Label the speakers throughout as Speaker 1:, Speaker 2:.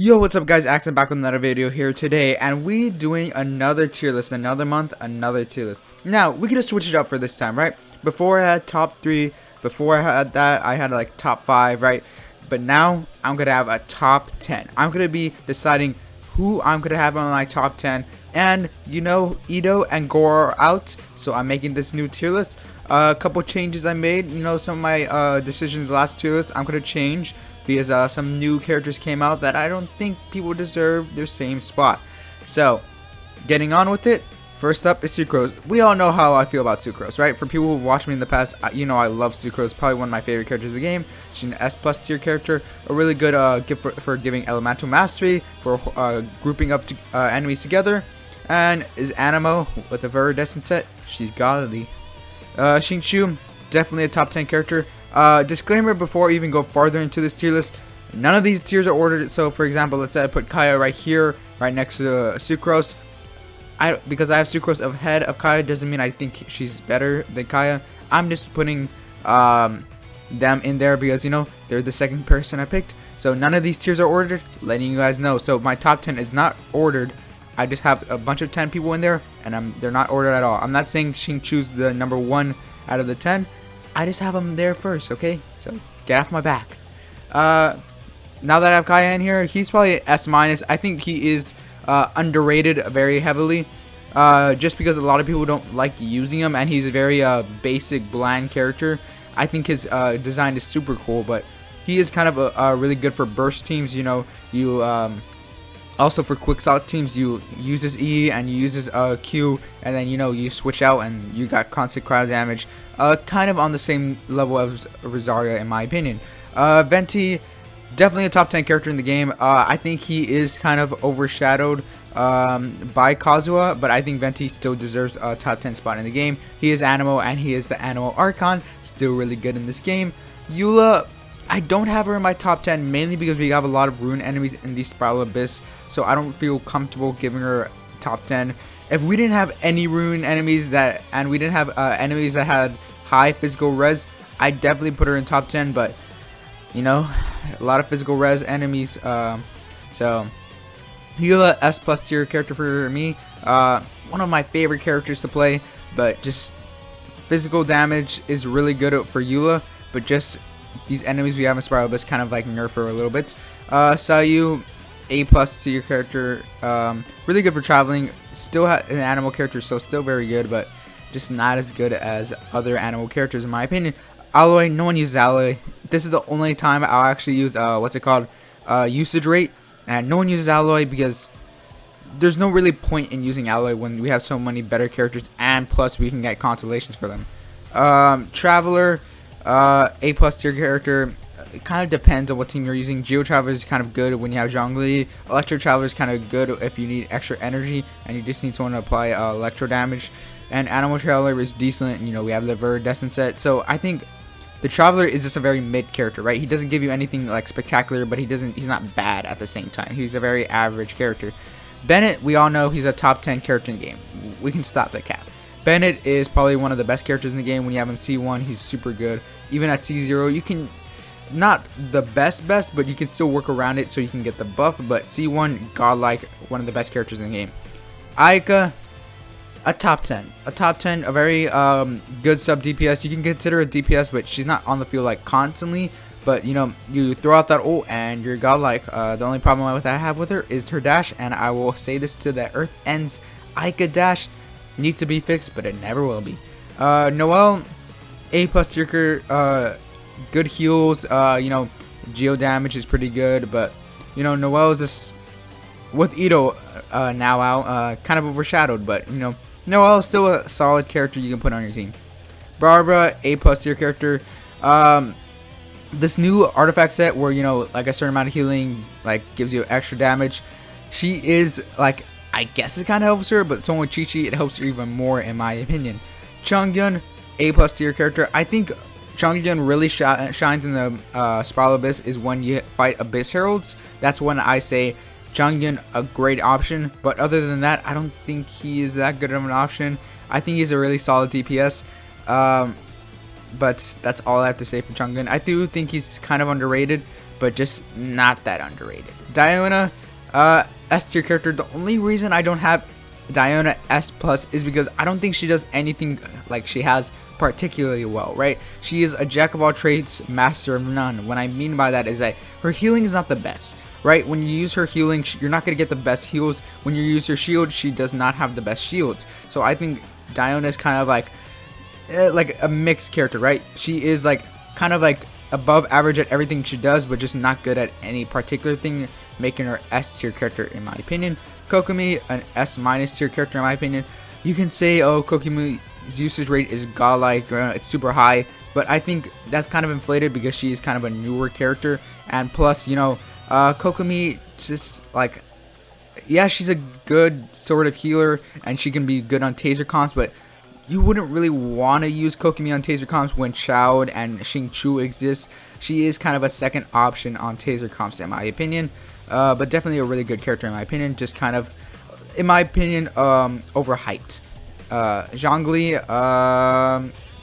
Speaker 1: Yo, what's up guys, Axon back with another video here today, and we doing another tier list, another month, another tier list. Now, we could have switched it up for this time, right? Before I had top 3, before I had that, I had like top 5, right? But now, I'm going to have a top 10. I'm going to be deciding who I'm going to have on my top 10, and you know, Itto and Gorou are out, so I'm making this new tier list. A couple changes I made, you know, some of my decisions last tier list, I'm going to change. Because some new characters came out that I don't think people deserve their same spot. So, getting on with it, first up is Sucrose. We all know how I feel about Sucrose, right? For people who've watched me in the past, you know I love Sucrose. Probably one of my favorite characters in the game. She's an S+ tier character. A really good gift for giving elemental mastery, for grouping up enemies together. And is Animo with a Viridescent set. She's godly. Xingqiu, definitely a top 10 character. Disclaimer before I even go farther into this tier list, none of these tiers are ordered. So for example, let's say I put Kaya right here, right next to Sucrose. Because I have Sucrose ahead of Kaya doesn't mean I think she's better than Kaya. I'm just putting them in there because, you know, they're the second person I picked. So none of these tiers are ordered, letting you guys know. So my top 10 is not ordered. I just have a bunch of 10 people in there, and they're not ordered at all. I'm not saying Xingqiu's the number 1 out of the 10. I just have him there first, okay? So, get off my back. Now that I have Kaya in here, he's probably S-. I think he is underrated very heavily. Just because a lot of people don't like using him, and he's a very basic, bland character. I think his design is super cool, but he is kind of really good for burst teams. You know, you also for quick shot teams, you use his E and you use his Q, and then, you know, you switch out and you got constant crowd damage. Kind of on the same level as Rosaria in my opinion. Venti, definitely a top 10 character in the game. I think he is kind of overshadowed by Kazuha, but I think Venti still deserves a top 10 spot in the game. He is Animo, and he is the Animo Archon, still really good in this game. Eula, I don't have her in my top 10 mainly because we have a lot of rune enemies in the Spiral Abyss, so I don't feel comfortable giving her top 10. If we didn't have any rune enemies and we didn't have enemies that had high physical res, I'd definitely put her in top 10, but you know, a lot of physical res enemies, so Eula, S+ tier character for me. One of my favorite characters to play, but just physical damage is really good for Eula, but just these enemies we have in Spiral Abyss kind of like nerf her a little bit. Sayu, A+ tier character, really good for traveling. Still an animal character, so still very good, but just not as good as other animal characters in my opinion. Alloy, no one uses Alloy. This is the only time I'll actually use usage rate, and no one uses Alloy because there's no really point in using Alloy when we have so many better characters, and plus we can get consolations for them. Traveler, A+ tier character. It kind of depends on what team you're using. Geo Traveler is kind of good when you have Zhongli. Electro Traveler is kind of good if you need extra energy and you just need someone to apply electro damage. And Animal Traveler is decent. You know, we have the Viridescent set. So I think the Traveler is just a very mid character, right? He doesn't give you anything like spectacular, but he's not bad at the same time. He's a very average character. Bennett, we all know he's a top 10 character in the game. We can stop the cap. Bennett is probably one of the best characters in the game. When you have him C1, he's super good. Even at C0, you can, not the best, but you can still work around it so you can get the buff. But C1, godlike, one of the best characters in the game. Aika, a top 10. A top 10, a very good sub-DPS. You can consider a DPS, but she's not on the field like constantly. But, you know, you throw out that ult and you're godlike. The only problem I have with her is her dash. And I will say this to the earth ends. Aika dash needs to be fixed, but it never will be. Noelle, A+ tier, good heals. You know, geo damage is pretty good, but you know, Noelle is just with Itto now out, kind of overshadowed, but you know, Noelle is still a solid character you can put on your team. Barbara, A+ tier character. This new artifact set where, you know, like a certain amount of healing like gives you extra damage, she is like, I guess it kind of helps her, but someone with Chi-Chi, it helps her even more in my opinion. Chongyun, A+ tier character. I think Chongyun really shines in the Spiral Abyss is when you fight Abyss Heralds. That's when I say Chongyun a great option, but other than that, I don't think he is that good of an option. I think he's a really solid DPS. But that's all I have to say for Chongyun. I do think he's kind of underrated, but just not that underrated. Diona, S tier character. The only reason I don't have Diona S plus is because I don't think she does anything like she has particularly well, right? She is a jack of all trades, master of none. What I mean by that is that her healing is not the best, right? When you use her healing, you're not going to get the best heals. When you use her shield, she does not have the best shields. So I think Diona is kind of like a mixed character, right? She is like kind of like above average at everything she does, but just not good at any particular thing, making her S tier character in my opinion. Kokomi, an S minus tier character in my opinion. You can say, oh, Kokomi's usage rate is godlike, it's super high, but I think that's kind of inflated because she's kind of a newer character, and plus, you know, Kokomi just like, yeah, she's a good sort of healer and she can be good on taser comps, but you wouldn't really want to use Kokomi on taser comps when Xiao and Xingqiu exists. She is kind of a second option on taser comps in my opinion, but definitely a really good character in my opinion, just kind of, in my opinion, overhyped. Zhongli,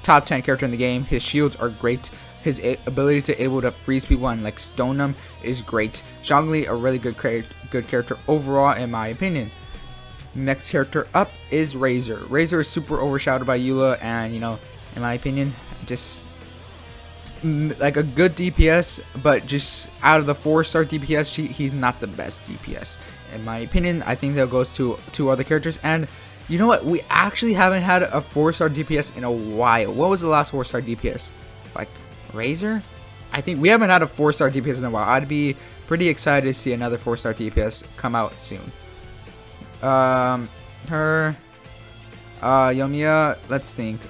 Speaker 1: top 10 character in the game. His shields are great. His ability to able to freeze people and like stone them is great. Zhongli, a really good character overall in my opinion. Next character up is Razor. Razor is super overshadowed by Eula, and you know, in my opinion, just like a good DPS, but just out of the 4-star DPS, he's not the best DPS in my opinion. I think that goes to two other characters, and you know what? We actually haven't had a 4-star DPS in a while. What was the last 4-star DPS? Like Razor? I think we haven't had a 4-star DPS in a while. I'd be pretty excited to see another 4-star DPS come out soon. Yoimiya, let's think.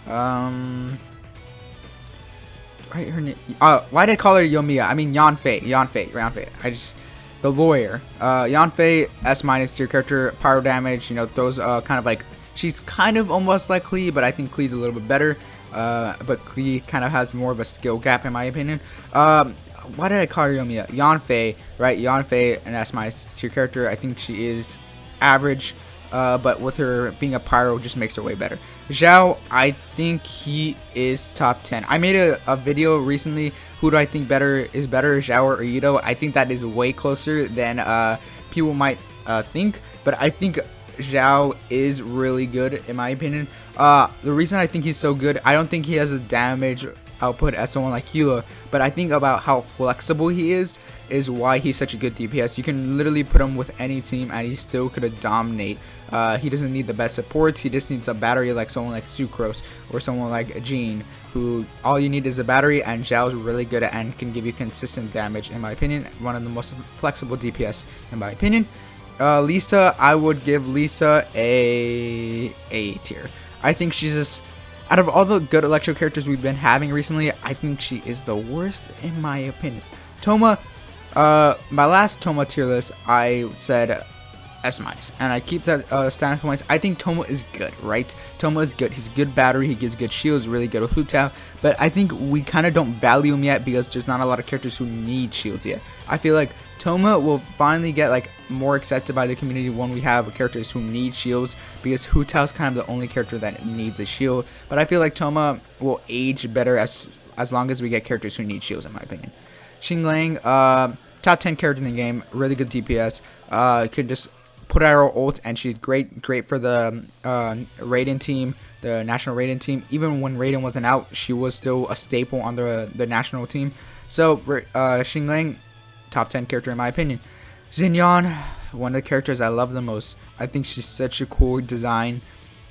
Speaker 1: Right, her name. Why did I call her Yoimiya? I mean Yanfei. I just, the lawyer. Yanfei, S minus tier character, pyro damage. You know, those kind of like, she's kind of almost like Klee, but I think Klee's a little bit better. But Klee kind of has more of a skill gap in my opinion. Why did I call her Yoimiya? Yanfei, right? Yanfei, an S minus tier character. I think she is average, but with her being a pyro just makes her way better. Xiao, I think he is top 10. I made a video recently, who do I think is better, Xiao or Itto? I think that is way closer than people might think, but I think Xiao is really good in my opinion. The reason I think he's so good, I don't think he has a damage output as someone like Eula, but I think about how flexible he is why he's such a good DPS. You can literally put him with any team and he still could dominate. He doesn't need the best supports, he just needs a battery like someone like Sucrose or someone like Jean, who all you need is a battery, and Xiao's really good at and can give you consistent damage in my opinion. One of the most flexible DPS in my opinion. Lisa, I would give Lisa a tier. I think she's just, out of all the good electro characters we've been having recently, I think she is the worst in my opinion. Thoma, my last Thoma tier list, I said S minus, and I keep that standard points. I think Thoma is good, right? Thoma is good. He's a good battery. He gives good shields. Really good with Hu Tao. But I think we kind of don't value him yet because there's not a lot of characters who need shields yet. I feel like Thoma will finally get like more accepted by the community when we have characters who need shields, because Hu Tao is kind of the only character that needs a shield. But I feel like Thoma will age better as long as we get characters who need shields in my opinion. Xinglang, top 10 character in the game, really good DPS. Could just put out her ult and she's great for the Raiden team, the national Raiden team. Even when Raiden wasn't out, she was still a staple on the national team. So Xinglang, top 10 character in my opinion. Xinyan, one of the characters I love the most. I think she's such a cool design.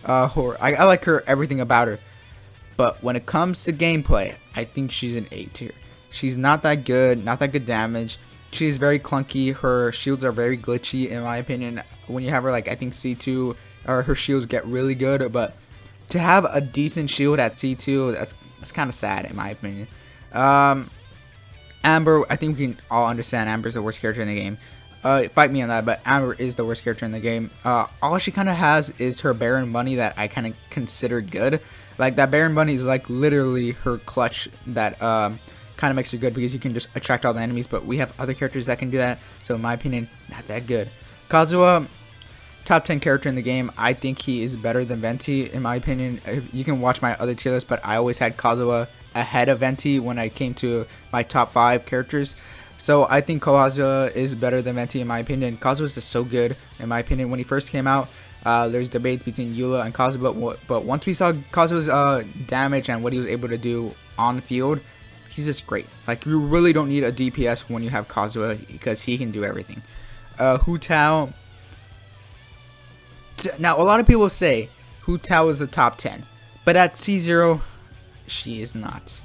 Speaker 1: I like her, everything about her. But when it comes to gameplay, I think she's an A tier. She's not that good damage. She's very clunky. Her shields are very glitchy in my opinion. When you have her like, I think C2, or her shields get really good, but to have a decent shield at C2, that's kind of sad in my opinion. Amber, I think we can all understand Amber's the worst character in the game. Fight me on that, but Amber is the worst character in the game. All she kind of has is her Baron Bunny that I kind of consider good. Like, that Baron Bunny is like literally her clutch that kind of makes her good, because you can just attract all the enemies, but we have other characters that can do that, so in my opinion, not that good. Kazuha, top 10 character in the game. I think he is better than Venti in my opinion. You can watch my other tier list, but I always had Kazuha ahead of Venti when I came to my top 5 characters. So I think Kazuha is better than Venti in my opinion. Kazuha is just so good in my opinion. When he first came out, there's debates between Eula and Kazuha, but once we saw Kazuha's damage and what he was able to do on the field, he's just great. Like, you really don't need a DPS when you have Kazuha because he can do everything. Hu Tao. Now, a lot of people say Hu Tao is the top 10, but at C0, she is not.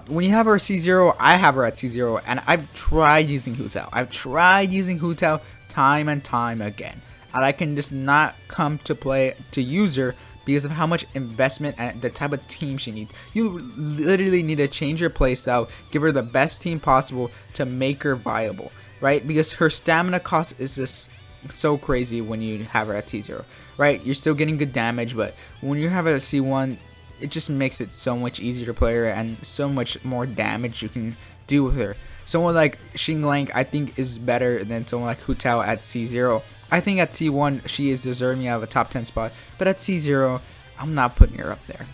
Speaker 1: When you have her at C0, I have her at C0, and I've tried using Hu Tao. I've tried using Hu Tao time and time again, and I can just not come to play to use her because of how much investment and the type of team she needs. You literally need to change your playstyle, give her the best team possible to make her viable, right? Because her stamina cost is just so crazy when you have her at C0, right? You're still getting good damage, but when you have her at C1, it just makes it so much easier to play her and so much more damage you can do with her. Someone like Xing Lang, I think, is better than someone like Hu Tao at C0. I think at C1 she is deserving of a top 10 spot, but at C0 I'm not putting her up there.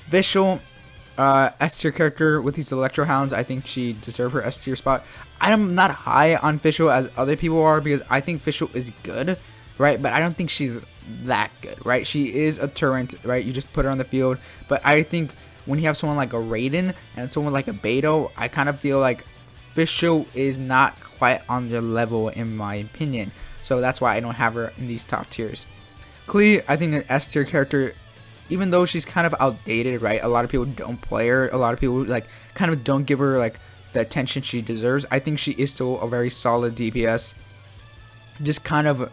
Speaker 1: Vishal, S tier character with these Electro Hounds, I think she deserves her S tier spot. I'm not high on Vishal as other people are because I think Vishal is good, right? But I don't think she's that good, right? She is a turret, right? You just put her on the field, but I think when you have someone like a Raiden and someone like a Beto, I kind of feel like Vishal is not quite on their level in my opinion. So that's why I don't have her in these top tiers. Klee, I think an S tier character, even though she's kind of outdated, right? A lot of people don't play her. A lot of people like kind of don't give her like the attention she deserves. I think she is still a very solid DPS. Just kind of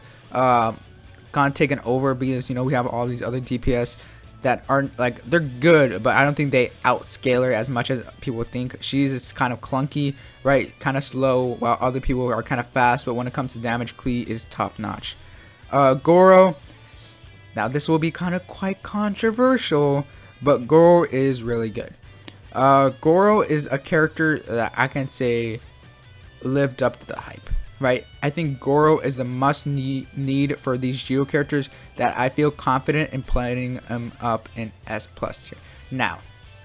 Speaker 1: taken over because, you know, we have all these other DPS that aren't like, they're good, but I don't think they outscale her as much as people think. She's just kind of clunky, right? Kind of slow, while other people are kind of fast, but when it comes to damage, Klee is top notch. Gorou. Now this will be kind of quite controversial, but Gorou is really good. Gorou is a character that I can say lived up to the hype, right? I think Gorou is a must need for these Geo characters that I feel confident in playing them up in S+ tier. Now,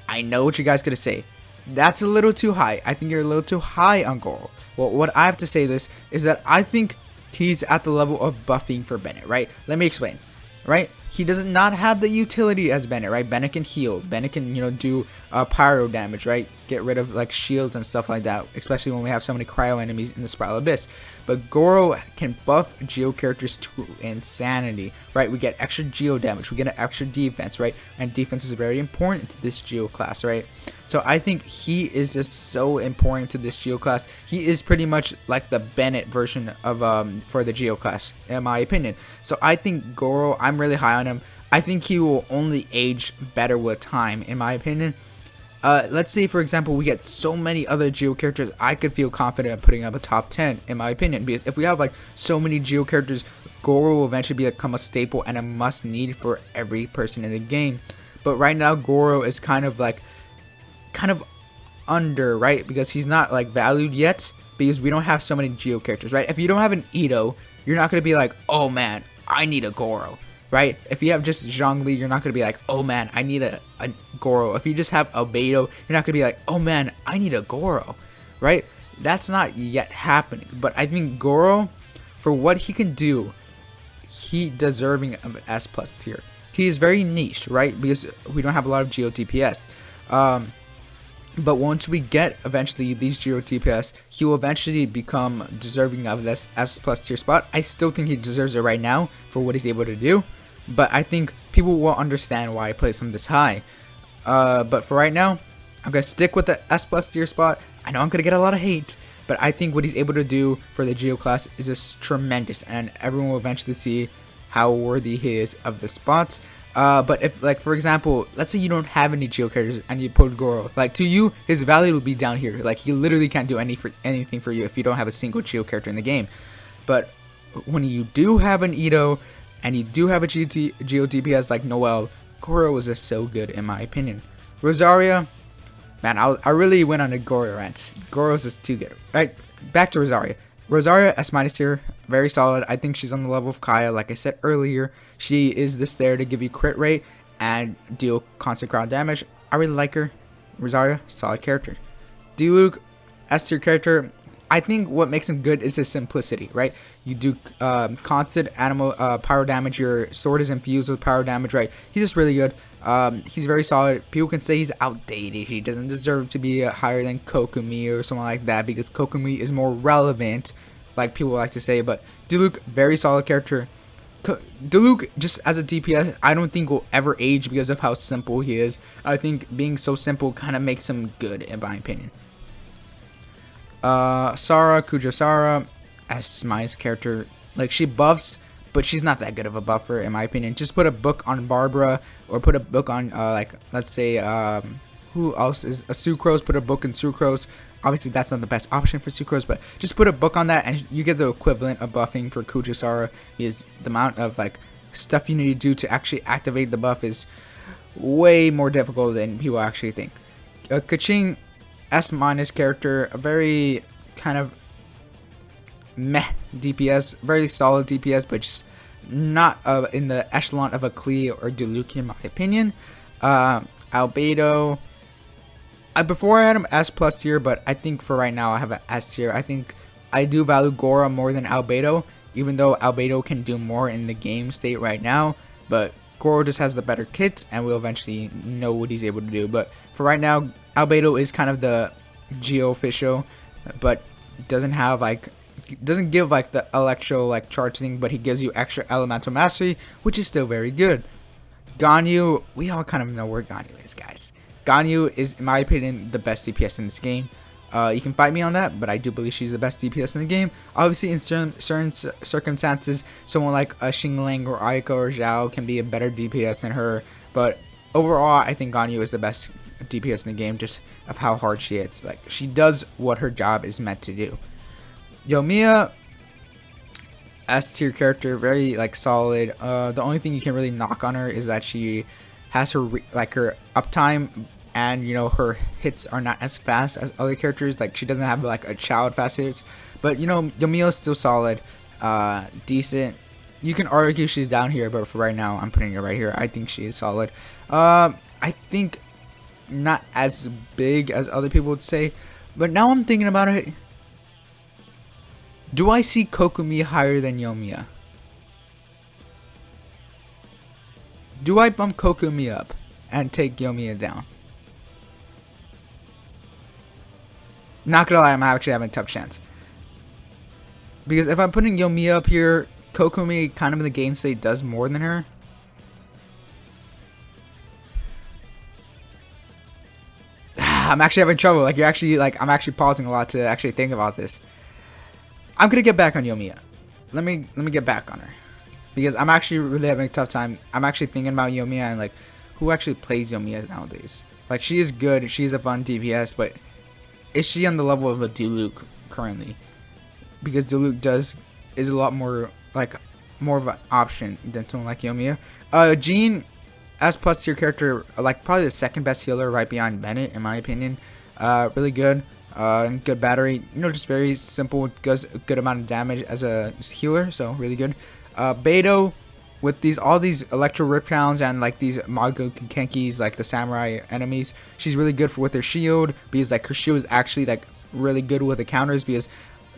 Speaker 1: I know what you guys gonna say. That's a little too high. I think you're a little too high on Gorou. Well, what I have to say this is that I think he's at the level of buffing for Bennett, right? Let me explain. Right, he does not have the utility as Bennett, right? Bennett can heal, Bennett can, you know, do pyro damage, right? Get rid of like shields and stuff like that, especially when we have so many cryo enemies in the Spiral Abyss. But Gorou can buff Geo characters to insanity, right? We get extra Geo damage, we get an extra defense, right? And defense is very important to this Geo class, right? So I think he is just so important to this Geo class. He is pretty much like the Bennett version of for the Geo class, in my opinion. So I think Gorou, I'm really high on him. I think he will only age better with time, in my opinion. Let's say, for example, we get so many other Geo characters, I could feel confident in putting up a top 10, in my opinion. Because if we have like so many Geo characters, Gorou will eventually become a staple and a must need for every person in the game. But right now, Gorou is kind of under, right? Because he's not like valued yet, because we don't have so many Geo characters, right? If you don't have an Itto, you're not going to be like, oh man, I need a Gorou, right? If you have just Zhongli, you're not going to be like, oh man, I need a Gorou. If you just have a Beto, you're not going to be like, oh man, I need a Gorou, right? That's not yet happening. But I think Gorou, for what he can do, he deserving of an S+ tier. He is very niche, right? Because we don't have a lot of Geo DPS. But once we get eventually these Geo DPS, he will eventually become deserving of this S+ tier spot. I still think he deserves it right now for what he's able to do, but I think people will understand why I place him this high. But for right now, I'm going to stick with the S+ tier spot. I know I'm going to get a lot of hate, but I think what he's able to do for the Geo class is just tremendous, and everyone will eventually see how worthy he is of the spots. But if, like, for example, let's say you don't have any Geo characters and you put Gorou, like, to you, his value will be down here. Like, he literally can't do anything for you if you don't have a single Geo character in the game. But when you do have an Itto and you do have a Geo DPS like Noelle, Gorou is just so good in my opinion. Rosaria, man, I really went on a Gorou rant. Gorou is just too good. Alright, back to Rosaria. Rosaria S- tier, very solid. I think she's on the level of Kaya. Like I said earlier, she is just there to give you crit rate and deal constant crowd damage. I really like her. Rosaria, solid character. Diluc, S tier character. I think what makes him good is his simplicity, right? You do constant animal pyro damage. Your sword is infused with pyro damage, right? He's just really good. He's very solid. People can say he's outdated. He doesn't deserve to be higher than Kokomi or something like that, because Kokomi is more relevant, like people like to say. But Diluc, very solid character. Diluc, just as a DPS, I don't think will ever age because of how simple he is. I think being so simple kind of makes him good, in my opinion. Sarah, Kujo Sarah, as my character, like, she buffs, but she's not that good of a buffer, in my opinion. Just put a book on Barbara, or put a book on, like, let's say, who else is a Sucrose? Put a book in Sucrose. Obviously, that's not the best option for Sucrose, but just put a book on that, and you get the equivalent of buffing for Kujo Sarah. Because the amount of, like, stuff you need to do to actually activate the buff is way more difficult than people actually think. Kaching, S- character, a very kind of meh DPS, very solid DPS, but just not in the echelon of a Klee or Diluc, in my opinion. Albedo, before I had him S+ tier, but I think for right now I have an S tier. I think I do value Gorou more than Albedo, even though Albedo can do more in the game state right now. But Gorou just has the better kit, and we'll eventually know what he's able to do. But for right now, Albedo is kind of the Geo official, but doesn't have like, doesn't give like the electro like charge thing, but he gives you extra elemental mastery, which is still very good. Ganyu, we all kind of know where Ganyu is, guys. Ganyu is, in my opinion, the best DPS in this game. You can fight me on that, but I do believe she's the best DPS in the game. Obviously, in certain circumstances, someone like a Xingling or Aiko or Zhao can be a better DPS than her, but overall, I think Ganyu is the best DPS in the game, just of how hard she hits. Like, she does what her job is meant to do. Yoimiya, S tier character, very like solid. The only thing you can really knock on her is that she has her her uptime, and you know, her hits are not as fast as other characters. Like, she doesn't have like a child fast hits, but you know, Yoimiya is still solid, decent. You can argue she's down here, but for right now, I'm putting her right here. I think she is solid. I think not as big as other people would say, but now I'm thinking about it. Do I see Kokomi higher than Yoimiya? Do I bump Kokomi up and take Yoimiya down? Not gonna lie, I'm actually having a tough chance. Because if I'm putting Yoimiya up here, Kokomi kind of in the game state does more than her. I'm actually having trouble. Like, you're actually, like, I'm actually pausing a lot to actually think about this. I'm gonna get back on Yoimiya. Let me get back on her, because I'm actually really having a tough time. I'm actually thinking about Yoimiya and like, who actually plays Yoimiya nowadays. Like, she is good, she's a fun DPS, but is she on the level of a Diluc currently? Because Diluc is a lot more like more of an option than someone like Yoimiya. Jean, S+ tier character, like probably the second best healer right behind Bennett, in my opinion. Really good. Good battery, you know, just very simple, does a good amount of damage as a healer, so really good. Beidou, with all these electro rift rounds and like these Mago Kenkis, like the samurai enemies, she's really good with her shield, because like her shield is actually like really good with the counters, because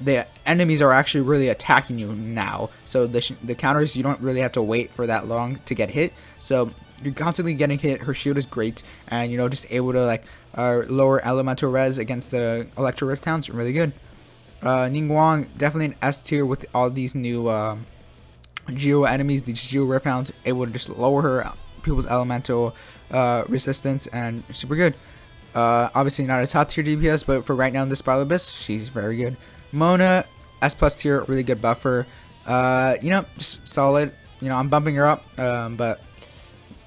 Speaker 1: the enemies are actually really attacking you now, so the counters, you don't really have to wait for that long to get hit, so you're constantly getting hit. Her shield is great, and you know, just able to like lower elemental res against the electro rift towns, really good. Ningguang, definitely an S tier with all these new Geo enemies, these Geo rift hounds, able to just lower her people's elemental resistance, and super good. Obviously not a top tier DPS, but for right now in this Battle Abyss, she's very good. Mona, S+ tier, really good buffer. You know, just solid. You know, I'm bumping her up, but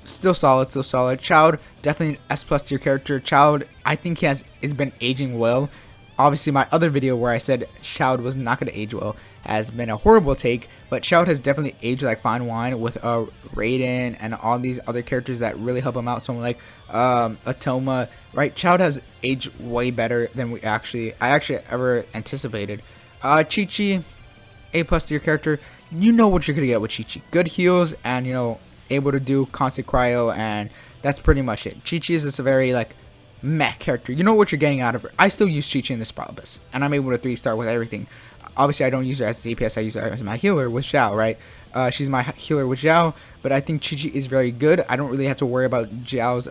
Speaker 1: still solid, still solid. Child, definitely an S+ tier character. Child, I think has been aging well. Obviously, my other video where I said Child was not going to age well has been a horrible take, but Child has definitely aged like fine wine with Raiden and all these other characters that really help him out. Someone like Atoma, right? Child has aged way better than I actually ever anticipated. Chi-Chi, A+ tier character. You know what you're going to get with Chi-Chi. Good heals, and you know, able to do constant cryo, and that's pretty much it. Chi-Chi is just a very like meh character. You know what you're getting out of her. I still use Chi-Chi in this Probus, and I'm able to 3-star with everything. Obviously, I don't use her as DPS. I use her as my healer with Xiao, right? She's my healer with Xiao, but I think Chi-Chi is very good. I don't really have to worry about Xiao's,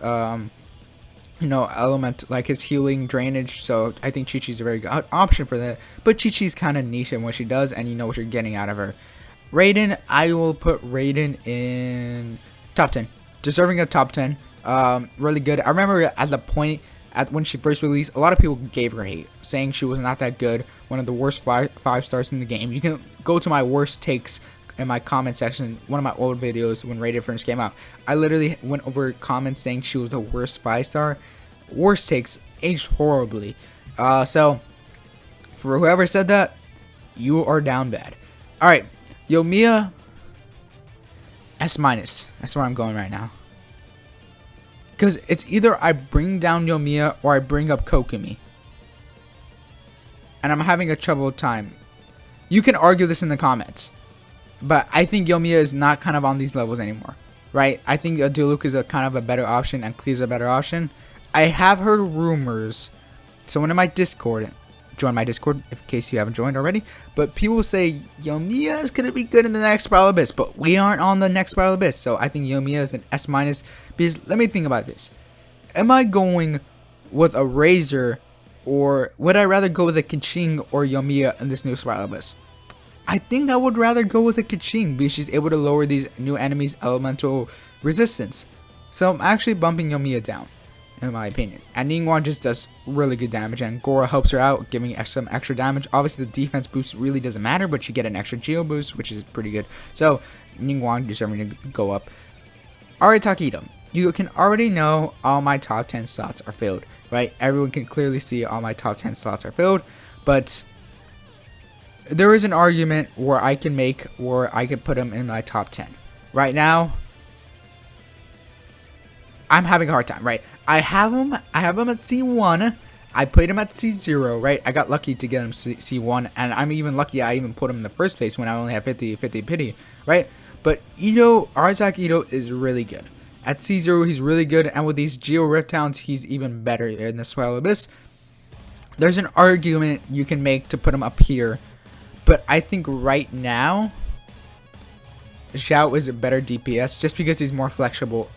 Speaker 1: element, like his healing drainage. So I think Chi-Chi is a very good option for that. But Chi-Chi's kind of niche in what she does, and you know what you're getting out of her. Raiden, I will put Raiden in top 10. Deserving a top 10. Really good. I remember at the point when she first released, a lot of people gave her hate, saying she was not that good, one of the worst 5 stars in the game. You can go to my worst takes in my comment section, one of my old videos when Raiden first came out. I literally went over comments saying she was the worst 5-star. Worst takes, aged horribly. So for whoever said that, you are down bad. Alright, Yoimiya, S-. That's where I'm going right now. Because it's either I bring down Yoimiya or I bring up Kokumi. And I'm having a troubled time. You can argue this in the comments. But I think Yoimiya is not kind of on these levels anymore. Right? I think Diluc is a kind of a better option and Klee's a better option. I have heard rumors. Someone in my Discord, join my Discord in case you haven't joined already. But people say Yoimiya is going to be good in the next Battle Abyss. But we aren't on the next Battle Abyss. So I think Yoimiya is an S-. Because let me think about this. Am I going with a Razor, or would I rather go with a Keqing or Yoimiya in this new Battle Abyss? I think I would rather go with a Keqing because she's able to lower these new enemies' elemental resistance. So I'm actually bumping Yoimiya down, in my opinion. And Ningguang just does really good damage, and Gorou helps her out, giving some extra damage. Obviously, the defense boost really doesn't matter, but you get an extra Geo boost, which is pretty good. So Ningguang deserving to go up. Arataki Itto. You can already know all my top 10 slots are filled, right? Everyone can clearly see all my top 10 slots are filled, but there is an argument where I can make where I could put him in my top 10. Right now, I'm having a hard time, right? I have him at C1. I played him at C0, right? I got lucky to get him C1, and I'm even lucky I even put him in the first place when I only have 50 pity, right? But Arataki Itto is really good. At C0, he's really good, and with these Geo Rift Towns, he's even better in the Swell Abyss. There's an argument you can make to put him up here, but I think right now, Xiao is a better DPS just because he's more flexible.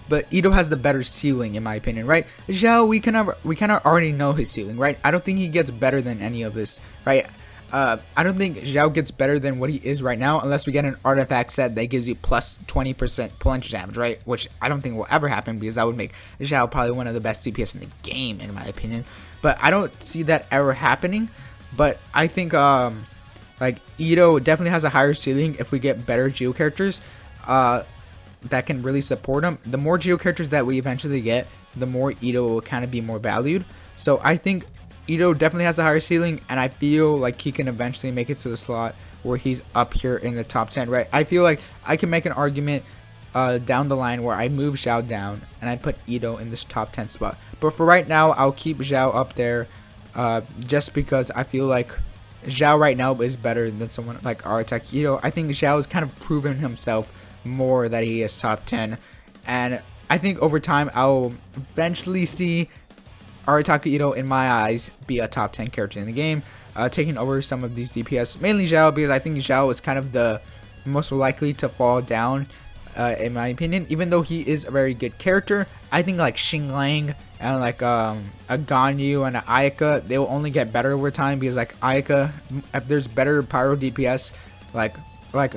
Speaker 1: But Itto has the better ceiling, in my opinion, right? Xiao, we kind of already know his ceiling, right? I don't think he gets better than any of this, right? I don't think Xiao gets better than what he is right now unless we get an artifact set that gives you plus 20% plunge damage, right? Which I don't think will ever happen because that would make Xiao probably one of the best DPS in the game, in my opinion. But I don't see that ever happening. But I think like Itto definitely has a higher ceiling if we get better Geo characters that can really support him. The more Geo characters that we eventually get, the more Itto will kind of be more valued. So I think Itto definitely has a higher ceiling, and I feel like he can eventually make it to the slot where he's up here in the top 10, right? I feel like I can make an argument down the line where I move Xiao down and I put Itto in this top 10 spot. But for right now, I'll keep Xiao up there just because I feel like Xiao right now is better than someone like Arataki Itto. I think Xiao has kind of proven himself more that he is top 10, and I think over time I'll eventually see Arataki Itto, in my eyes, be a top 10 character in the game, taking over some of these DPS, mainly Xiao, because I think Xiao is kind of the most likely to fall down, in my opinion. Even though he is a very good character, I think like Xinglang and like a Ganyu and an Ayaka, they will only get better over time, because like Ayaka, if there's better Pyro DPS, like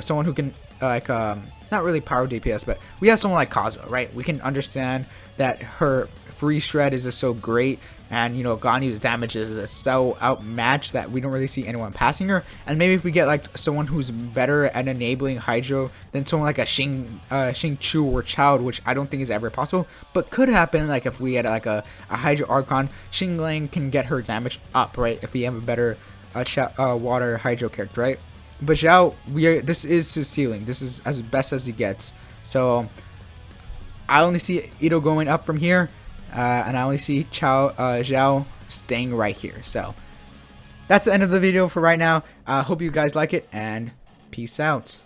Speaker 1: someone who can not really Pyro DPS, but we have someone like Kazuha, right? We can understand that her free shred is just so great, and Ganyu's damage is so outmatched that we don't really see anyone passing her. And maybe if we get like someone who's better at enabling Hydro than someone like a Xing Chu or Child, which I don't think is ever possible, but could happen, like if we get like a Hydro Archon, Xinglang can get her damage up, right? If we have a better water Hydro character, right? But Xiao, this is his ceiling. This is as best as he gets. So I only see Itto going up from here. And I only see Xiao staying right here. So that's the end of the video for right now. Hope you guys like it, and peace out.